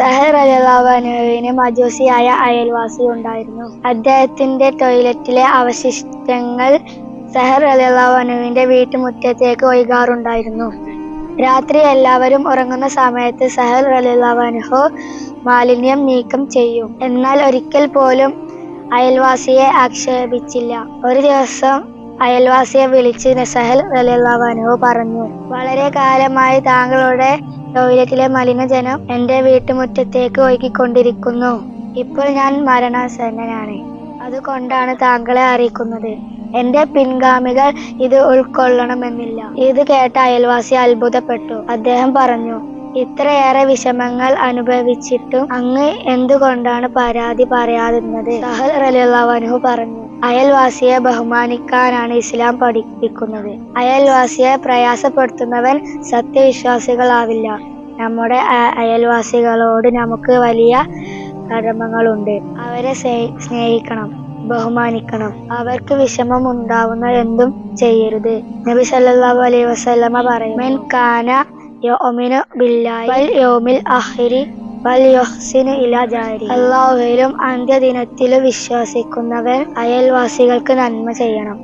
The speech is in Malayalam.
സഹൽ റളിയല്ലാഹു അൻഹുവിന് മജൂസിയായ അയൽവാസി ഉണ്ടായിരുന്നു. അദ്ദേഹത്തിന്റെ ടോയ്ലറ്റിലെ അവശിഷ്ടങ്ങൾ സഹൽ റളിയല്ലാഹു അൻഹുവിന്റെ വീട്ടുമുറ്റത്തേക്ക് ഒഴുകാറുണ്ടായിരുന്നു. രാത്രി എല്ലാവരും ഉറങ്ങുന്ന സമയത്ത് സഹൽ റളിയല്ലാഹു അൻഹു മാലിന്യം നീക്കം ചെയ്യും. എന്നാൽ ഒരിക്കൽ പോലും അയൽവാസിയെ ആക്ഷേപിച്ചില്ല. ഒരു ദിവസം അയൽവാസിയെ വിളിച്ച് സഹൽ റളിയല്ലാഹു അൻഹു പറഞ്ഞു, വളരെ കാലമായി താങ്കളുടെ ടോയ്ലറ്റിലെ മലിനജലം എന്റെ വീട്ടുമുറ്റത്തേക്ക് ഒഴുകിക്കൊണ്ടിരിക്കുന്നു. ഇപ്പോൾ ഞാൻ മരണാസന്നനാണ്. അതുകൊണ്ടാണ് താങ്കളെ അറിയിക്കുന്നത്. എന്റെ പിൻഗാമികൾ ഇത് ഉൾക്കൊള്ളണമെന്നില്ല. ഇത് കേട്ട അയൽവാസി അത്ഭുതപ്പെട്ടു. അദ്ദേഹം പറഞ്ഞു, ഇത്രയേറെ വിഷമങ്ങൾ അനുഭവിച്ചിട്ടും അങ്ങ് എന്തുകൊണ്ടാണ് പരാതി പറയാതിരുന്നത്? സഹൽ റളിയല്ലാഹു അൻഹു പറഞ്ഞു, അയൽവാസിയെ ബഹുമാനിക്കാനാണ് ഇസ്ലാം പഠിപ്പിക്കുന്നത്. അയൽവാസിയെ പ്രയാസപ്പെടുത്തുന്നവൻ സത്യവിശ്വാസികളാവില്ല. നമ്മുടെ അയൽവാസികളോട് നമുക്ക് വലിയ കടമകളുണ്ട്. അവരെ സ്നേഹിക്കണം, ബഹുമാനിക്കണം. അവർക്ക് വിഷമം ഉണ്ടാവുന്ന എന്തും ചെയ്യരുത്. നബി സല്ലല്ലാഹു അലൈഹി വസല്ലമ പറയുന്നു, മൻ കാന യുഅ്മിനു ബില്ലാഹി വൽ യൗമിൽ ആഖിരി ഫൽയുഹ്സിൻ ഇലാ ജാരി. അല്ലാഹുവിലും അന്ത്യദിനത്തിലും വിശ്വസിക്കുന്നവൻ അയൽവാസികൾക്ക് നന്മ ചെയ്യണം.